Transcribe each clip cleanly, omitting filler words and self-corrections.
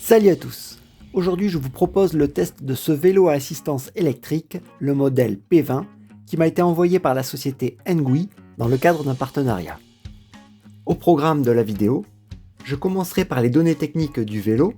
Salut à tous. Aujourd'hui je vous propose le test de ce vélo à assistance électrique, le modèle P20, qui m'a été envoyé par la société Engui dans le cadre d'un partenariat. Au programme de la vidéo, je commencerai par les données techniques du vélo,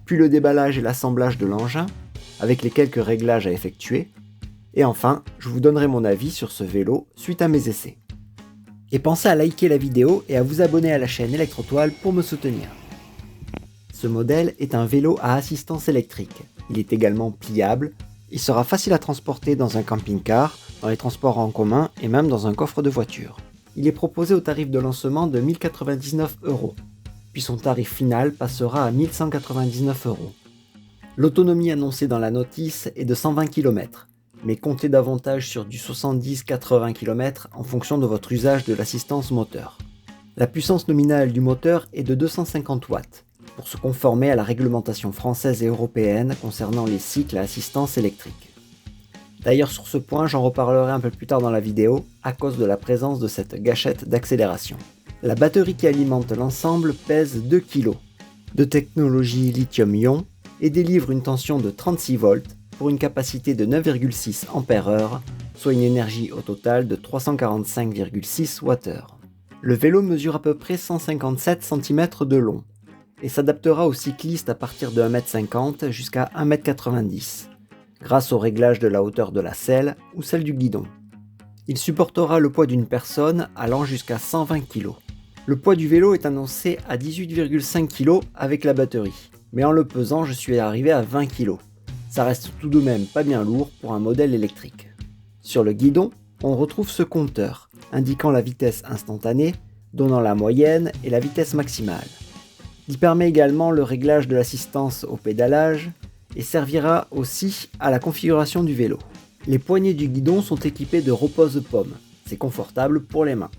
puis le déballage et l'assemblage de l'engin, avec les quelques réglages à effectuer, et enfin, je vous donnerai mon avis sur ce vélo suite à mes essais. Et pensez à liker la vidéo et à vous abonner à la chaîne Electrotoile pour me soutenir. Ce modèle est un vélo à assistance électrique. Il est également pliable, il sera facile à transporter dans un camping-car, dans les transports en commun et même dans un coffre de voiture. Il est proposé au tarif de lancement de 1099 €, puis son tarif final passera à 1199 €. L'autonomie annoncée dans la notice est de 120 km, mais comptez davantage sur du 70-80 km en fonction de votre usage de l'assistance moteur. La puissance nominale du moteur est de 250 watts, pour se conformer à la réglementation française et européenne concernant les cycles à assistance électrique. D'ailleurs sur ce point j'en reparlerai un peu plus tard dans la vidéo à cause de la présence de cette gâchette d'accélération. La batterie qui alimente l'ensemble pèse 2 kg, de technologie lithium-ion et délivre une tension de 36 volts pour une capacité de 9,6 Ah, soit une énergie au total de 345,6 Wh. Le vélo mesure à peu près 157 cm de long et s'adaptera aux cyclistes à partir de 1,50 m jusqu'à 1,90 m, grâce au réglage de la hauteur de la selle ou celle du guidon. Il supportera le poids d'une personne allant jusqu'à 120 kg. Le poids du vélo est annoncé à 18,5 kg avec la batterie, mais en le pesant je suis arrivé à 20 kg. Ça reste tout de même pas bien lourd pour un modèle électrique. Sur le guidon, on retrouve ce compteur, indiquant la vitesse instantanée, donnant la moyenne et la vitesse maximale. Il permet également le réglage de l'assistance au pédalage et servira aussi à la configuration du vélo. Les poignées du guidon sont équipées de repose-pommes, c'est confortable pour les mains.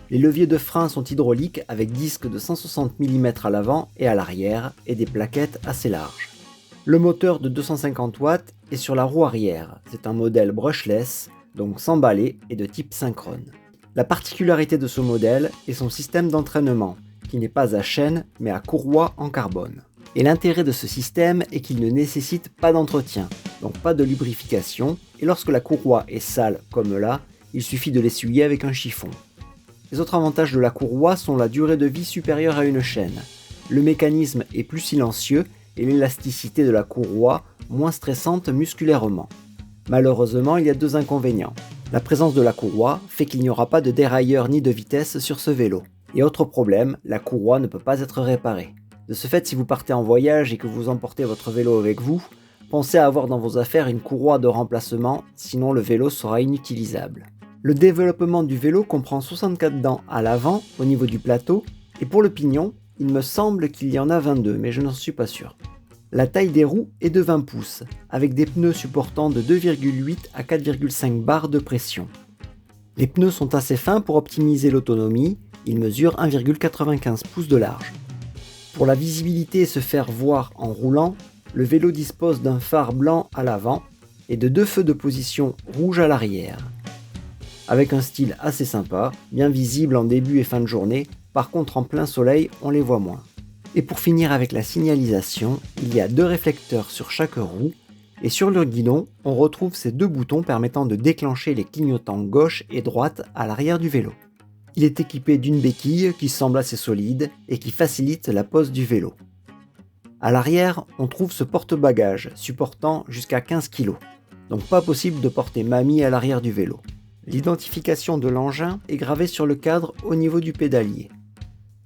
Les leviers de frein sont hydrauliques avec disques de 160 mm à l'avant et à l'arrière et des plaquettes assez larges. Le moteur de 250 watts est sur la roue arrière, c'est un modèle brushless, donc sans balai et de type synchrone. La particularité de ce modèle est son système d'entraînement, qui n'est pas à chaîne mais à courroie en carbone. Et l'intérêt de ce système est qu'il ne nécessite pas d'entretien, donc pas de lubrification, et lorsque la courroie est sale comme là, il suffit de l'essuyer avec un chiffon. Les autres avantages de la courroie sont la durée de vie supérieure à une chaîne, le mécanisme est plus silencieux et l'élasticité de la courroie moins stressante musculairement. Malheureusement, il y a deux inconvénients. La présence de la courroie fait qu'il n'y aura pas de dérailleur ni de vitesse sur ce vélo. Et autre problème, la courroie ne peut pas être réparée. De ce fait, si vous partez en voyage et que vous emportez votre vélo avec vous, pensez à avoir dans vos affaires une courroie de remplacement, sinon le vélo sera inutilisable. Le développement du vélo comprend 64 dents à l'avant au niveau du plateau, et pour le pignon, il me semble qu'il y en a 22, mais je n'en suis pas sûr. La taille des roues est de 20 pouces, avec des pneus supportant de 2,8 à 4,5 bars de pression. Les pneus sont assez fins pour optimiser l'autonomie, ils mesurent 1,95 pouces de large. Pour la visibilité et se faire voir en roulant, le vélo dispose d'un phare blanc à l'avant et de deux feux de position rouge à l'arrière. Avec un style assez sympa, bien visible en début et fin de journée, par contre en plein soleil on les voit moins. Et pour finir avec la signalisation, il y a deux réflecteurs sur chaque roue, et sur le guidon, on retrouve ces deux boutons permettant de déclencher les clignotants gauche et droite à l'arrière du vélo. Il est équipé d'une béquille qui semble assez solide et qui facilite la pose du vélo. À l'arrière, on trouve ce porte-bagages supportant jusqu'à 15 kg, donc pas possible de porter mamie à l'arrière du vélo. L'identification de l'engin est gravée sur le cadre au niveau du pédalier.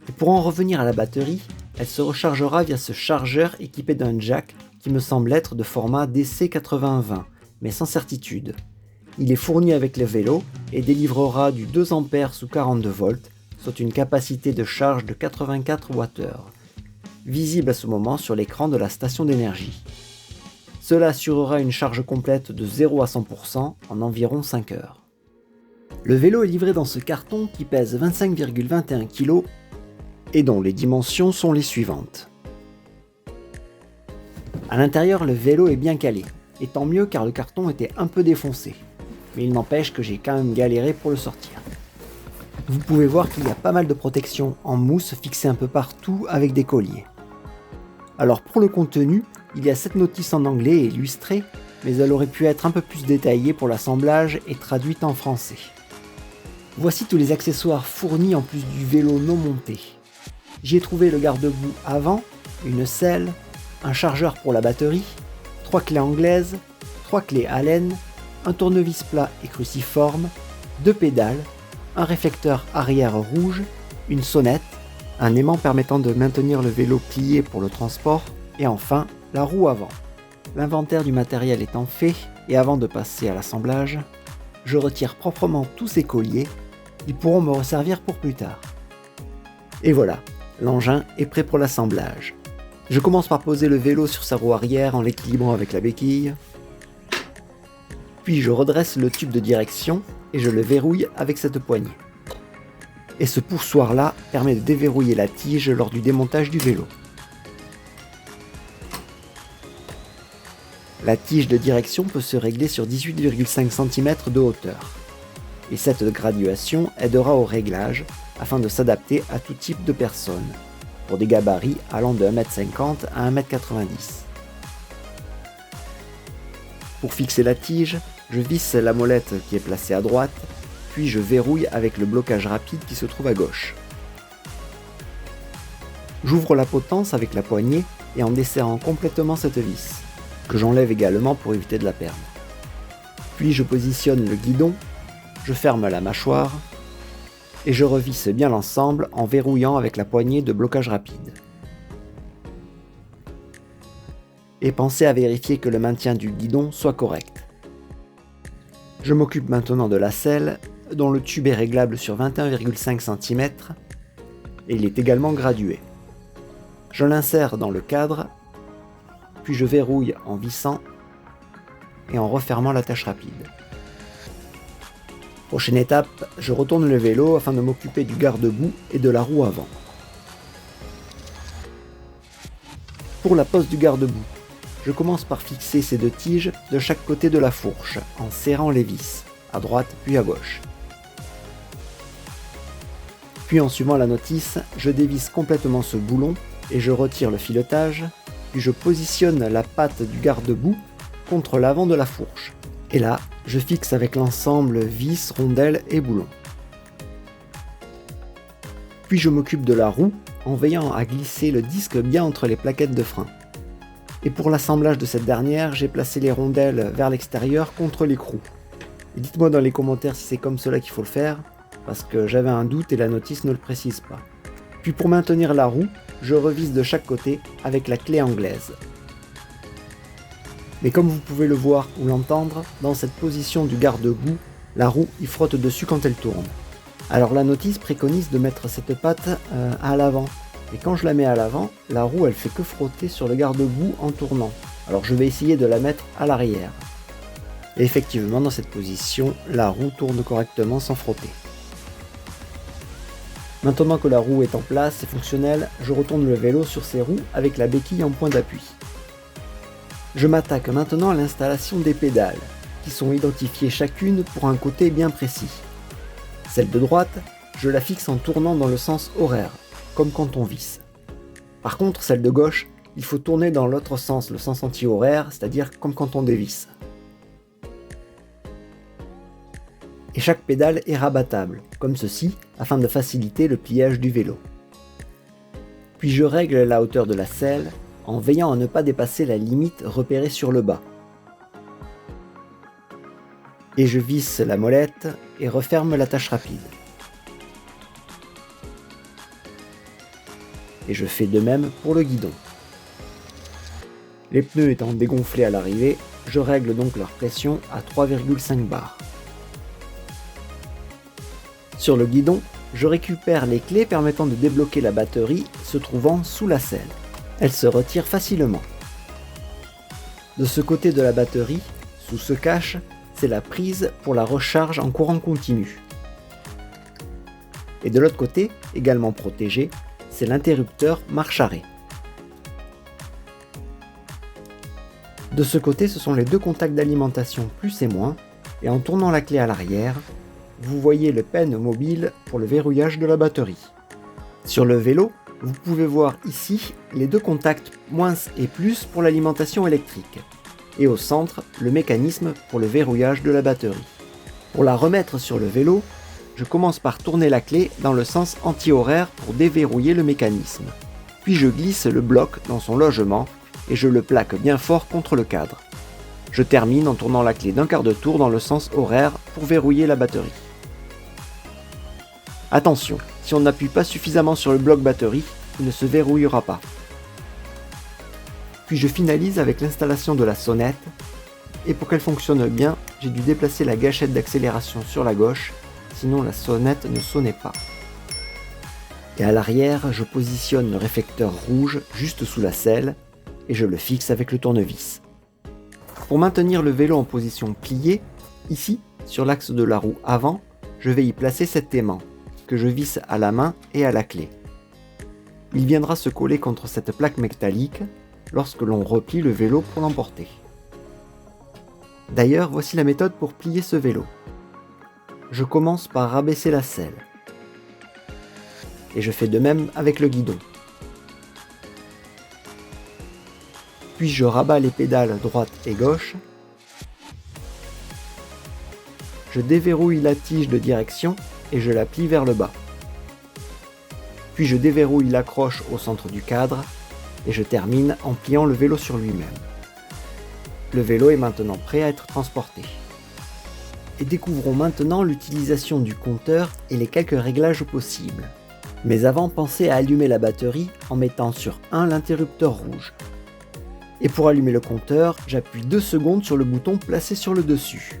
Et pour en revenir à la batterie, elle se rechargera via ce chargeur équipé d'un jack qui me semble être de format DC8020, mais sans certitude. Il est fourni avec le vélo et délivrera du 2 A sous 42 volts, soit une capacité de charge de 84 Wh, visible à ce moment sur l'écran de la station d'énergie. Cela assurera une charge complète de 0 à 100% en environ 5 heures. Le vélo est livré dans ce carton qui pèse 25,21 kg et dont les dimensions sont les suivantes. À l'intérieur, le vélo est bien calé, et tant mieux car le carton était un peu défoncé. Mais il n'empêche que j'ai quand même galéré pour le sortir. Vous pouvez voir qu'il y a pas mal de protections en mousse fixées un peu partout avec des colliers. Alors pour le contenu, il y a cette notice en anglais et illustrée, mais elle aurait pu être un peu plus détaillée pour l'assemblage et traduite en français. Voici tous les accessoires fournis en plus du vélo non monté. J'y ai trouvé le garde-boue avant, une selle, un chargeur pour la batterie, 3 clés anglaises, 3 clés Allen, un tournevis plat et cruciforme, 2 pédales, un réflecteur arrière rouge, une sonnette, un aimant permettant de maintenir le vélo plié pour le transport, et enfin la roue avant. L'inventaire du matériel étant fait, et avant de passer à l'assemblage, je retire proprement tous ces colliers, ils pourront me resservir pour plus tard. Et voilà, l'engin est prêt pour l'assemblage. Je commence par poser le vélo sur sa roue arrière en l'équilibrant avec la béquille, puis je redresse le tube de direction et je le verrouille avec cette poignée. Et ce poussoir-là permet de déverrouiller la tige lors du démontage du vélo. La tige de direction peut se régler sur 18,5 cm de hauteur. Et cette graduation aidera au réglage afin de s'adapter à tout type de personne, pour des gabarits allant de 1,50 m à 1,90 m. Pour fixer la tige, je visse la molette qui est placée à droite, puis je verrouille avec le blocage rapide qui se trouve à gauche. J'ouvre la potence avec la poignée et en desserrant complètement cette vis, que j'enlève également pour éviter de la perdre. Puis je positionne le guidon, je ferme la mâchoire et je revisse bien l'ensemble en verrouillant avec la poignée de blocage rapide. Et pensez à vérifier que le maintien du guidon soit correct. Je m'occupe maintenant de la selle, dont le tube est réglable sur 21,5 cm et il est également gradué. Je l'insère dans le cadre, puis je verrouille en vissant et en refermant l'attache rapide. Prochaine étape, je retourne le vélo afin de m'occuper du garde-boue et de la roue avant. Pour la pose du garde-boue, je commence par fixer ces deux tiges de chaque côté de la fourche en serrant les vis, à droite puis à gauche. Puis en suivant la notice, je dévisse complètement ce boulon et je retire le filetage, puis je positionne la patte du garde-boue contre l'avant de la fourche. Et là, je fixe avec l'ensemble vis, rondelles et boulons. Puis je m'occupe de la roue en veillant à glisser le disque bien entre les plaquettes de frein. Et pour l'assemblage de cette dernière, j'ai placé les rondelles vers l'extérieur contre l'écrou. Et dites-moi dans les commentaires si c'est comme cela qu'il faut le faire, parce que j'avais un doute et la notice ne le précise pas. Puis pour maintenir la roue, je revisse de chaque côté avec la clé anglaise. Mais comme vous pouvez le voir ou l'entendre, dans cette position du garde-boue, la roue y frotte dessus quand elle tourne. Alors la notice préconise de mettre cette patte à l'avant. Et quand je la mets à l'avant, la roue elle fait que frotter sur le garde-boue en tournant. Alors je vais essayer de la mettre à l'arrière. Et effectivement dans cette position, la roue tourne correctement sans frotter. Maintenant que la roue est en place et fonctionnelle, je retourne le vélo sur ses roues avec la béquille en point d'appui. Je m'attaque maintenant à l'installation des pédales, qui sont identifiées chacune pour un côté bien précis. Celle de droite, je la fixe en tournant dans le sens horaire, comme quand on visse. Par contre, celle de gauche, il faut tourner dans l'autre sens, le sens anti-horaire, c'est-à-dire comme quand on dévisse. Et chaque pédale est rabattable, comme ceci, afin de faciliter le pliage du vélo. Puis je règle la hauteur de la selle, en veillant à ne pas dépasser la limite repérée sur le bas. Et je visse la molette et referme l'attache rapide. Et je fais de même pour le guidon. Les pneus étant dégonflés à l'arrivée, je règle donc leur pression à 3,5 bars. Sur le guidon, je récupère les clés permettant de débloquer la batterie se trouvant sous la selle. Elle se retire facilement. De ce côté de la batterie, sous ce cache, c'est la prise pour la recharge en courant continu. Et de l'autre côté, également protégé, c'est l'interrupteur marche-arrêt. De ce côté, ce sont les deux contacts d'alimentation plus et moins, et en tournant la clé à l'arrière, vous voyez le pen mobile pour le verrouillage de la batterie. Sur le vélo, Vous pouvez voir ici les deux contacts moins et plus pour l'alimentation électrique. Et au centre, le mécanisme pour le verrouillage de la batterie. Pour la remettre sur le vélo, je commence par tourner la clé dans le sens anti-horaire pour déverrouiller le mécanisme. Puis je glisse le bloc dans son logement et je le plaque bien fort contre le cadre. Je termine en tournant la clé d'un quart de tour dans le sens horaire pour verrouiller la batterie. Attention, si on n'appuie pas suffisamment sur le bloc batterie, il ne se verrouillera pas. Puis je finalise avec l'installation de la sonnette, et pour qu'elle fonctionne bien, j'ai dû déplacer la gâchette d'accélération sur la gauche, sinon la sonnette ne sonnait pas. Et à l'arrière, je positionne le réflecteur rouge juste sous la selle, et je le fixe avec le tournevis. Pour maintenir le vélo en position pliée, ici, sur l'axe de la roue avant, je vais y placer cet aimant, que je visse à la main et à la clé. Il viendra se coller contre cette plaque métallique lorsque l'on replie le vélo pour l'emporter. D'ailleurs, voici la méthode pour plier ce vélo. Je commence par rabaisser la selle. Et je fais de même avec le guidon. Puis je rabats les pédales droite et gauche. Je déverrouille la tige de direction et je la plie vers le bas. Puis je déverrouille l'accroche au centre du cadre et je termine en pliant le vélo sur lui-même. Le vélo est maintenant prêt à être transporté. Et découvrons maintenant l'utilisation du compteur et les quelques réglages possibles. Mais avant, pensez à allumer la batterie en mettant sur 1 l'interrupteur rouge. Et pour allumer le compteur, j'appuie 2 secondes sur le bouton placé sur le dessus.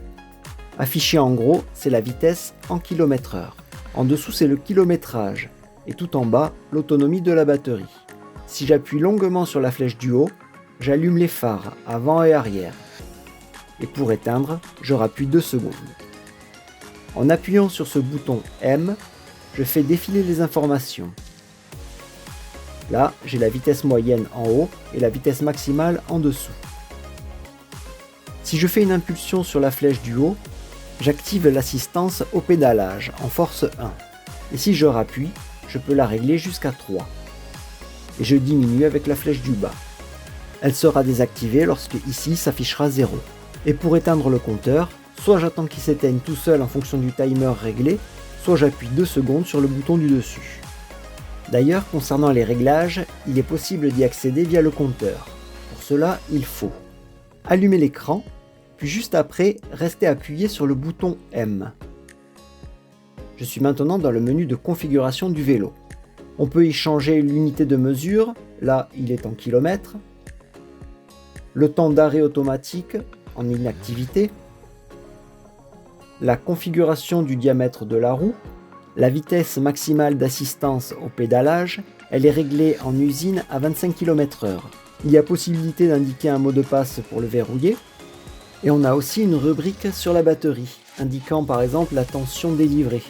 Affiché en gros, c'est la vitesse en km/h. En dessous, c'est le kilométrage. Et tout en bas, l'autonomie de la batterie. Si j'appuie longuement sur la flèche du haut, j'allume les phares avant et arrière. Et pour éteindre, je rappuie 2 secondes. En appuyant sur ce bouton M, je fais défiler les informations. Là, j'ai la vitesse moyenne en haut et la vitesse maximale en dessous. Si je fais une impulsion sur la flèche du haut, j'active l'assistance au pédalage en force 1. Et si je rappuie, je peux la régler jusqu'à 3. Et je diminue avec la flèche du bas. Elle sera désactivée lorsque ici s'affichera 0. Et pour éteindre le compteur, soit j'attends qu'il s'éteigne tout seul en fonction du timer réglé, soit j'appuie 2 secondes sur le bouton du dessus. D'ailleurs, concernant les réglages, il est possible d'y accéder via le compteur. Pour cela, il faut allumer l'écran, puis juste après, rester appuyé sur le bouton M. Je suis maintenant dans le menu de configuration du vélo. On peut y changer l'unité de mesure, là il est en kilomètres, le temps d'arrêt automatique en inactivité, la configuration du diamètre de la roue, la vitesse maximale d'assistance au pédalage, elle est réglée en usine à 25 km/h. Il y a possibilité d'indiquer un mot de passe pour le verrouiller, et on a aussi une rubrique sur la batterie, indiquant par exemple la tension délivrée.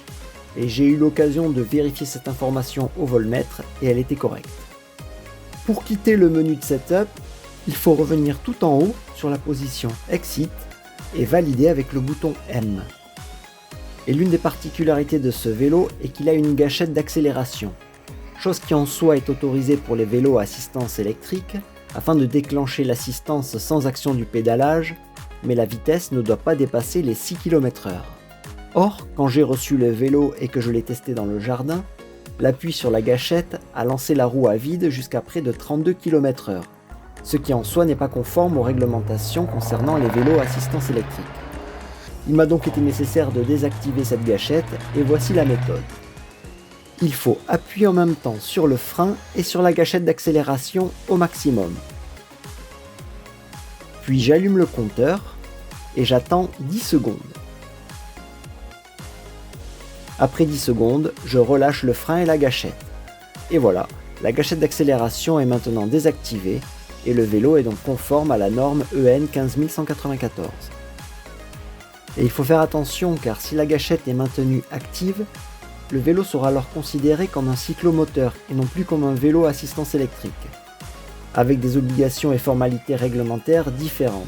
Et j'ai eu l'occasion de vérifier cette information au voltmètre et elle était correcte. Pour quitter le menu de Setup, il faut revenir tout en haut sur la position Exit et valider avec le bouton M. Et l'une des particularités de ce vélo est qu'il a une gâchette d'accélération, chose qui en soi est autorisée pour les vélos à assistance électrique afin de déclencher l'assistance sans action du pédalage, mais la vitesse ne doit pas dépasser les 6 km/h. Or, quand j'ai reçu le vélo et que je l'ai testé dans le jardin, l'appui sur la gâchette a lancé la roue à vide jusqu'à près de 32 km/h, ce qui en soi n'est pas conforme aux réglementations concernant les vélos à assistance électrique. Il m'a donc été nécessaire de désactiver cette gâchette et voici la méthode. Il faut appuyer en même temps sur le frein et sur la gâchette d'accélération au maximum. Puis j'allume le compteur et j'attends 10 secondes. Après 10 secondes, je relâche le frein et la gâchette. Et voilà, la gâchette d'accélération est maintenant désactivée et le vélo est donc conforme à la norme EN 15194. Et il faut faire attention car si la gâchette est maintenue active, le vélo sera alors considéré comme un cyclomoteur et non plus comme un vélo à assistance électrique, avec des obligations et formalités réglementaires différentes.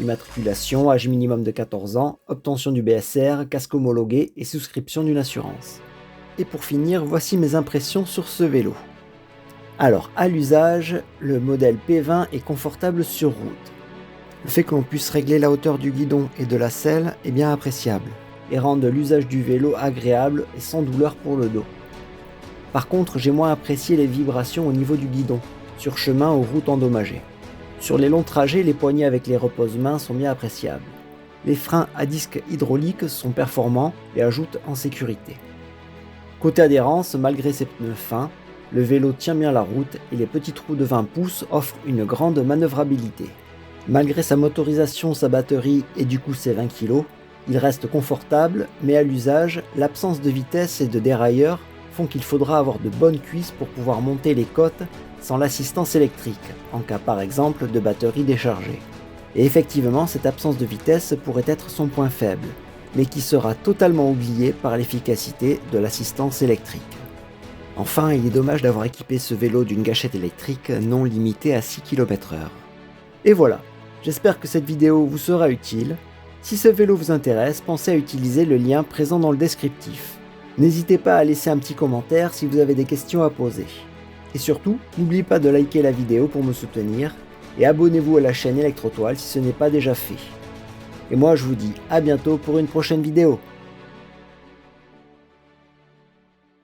Immatriculation, âge minimum de 14 ans, obtention du BSR, casque homologué et souscription d'une assurance. Et pour finir, voici mes impressions sur ce vélo. Alors, à l'usage, le modèle P20 est confortable sur route. Le fait que l'on puisse régler la hauteur du guidon et de la selle est bien appréciable et rend l'usage du vélo agréable et sans douleur pour le dos. Par contre, j'ai moins apprécié les vibrations au niveau du guidon, sur chemin ou route endommagée. Sur les longs trajets, les poignées avec les repose-mains sont bien appréciables. Les freins à disque hydraulique sont performants et ajoutent en sécurité. Côté adhérence, malgré ses pneus fins, le vélo tient bien la route et les petites roues de 20 pouces offrent une grande manœuvrabilité. Malgré sa motorisation, sa batterie et du coup ses 20 kg, il reste confortable, mais à l'usage, l'absence de vitesse et de dérailleur font qu'il faudra avoir de bonnes cuisses pour pouvoir monter les côtes sans l'assistance électrique, en cas par exemple de batterie déchargée. Et effectivement, cette absence de vitesse pourrait être son point faible, mais qui sera totalement oublié par l'efficacité de l'assistance électrique. Enfin, il est dommage d'avoir équipé ce vélo d'une gâchette électrique non limitée à 6 km/h. Et voilà, j'espère que cette vidéo vous sera utile. Si ce vélo vous intéresse, pensez à utiliser le lien présent dans le descriptif. N'hésitez pas à laisser un petit commentaire si vous avez des questions à poser. Et surtout, n'oubliez pas de liker la vidéo pour me soutenir et abonnez-vous à la chaîne Electrotoile si ce n'est pas déjà fait. Et moi je vous dis à bientôt pour une prochaine vidéo.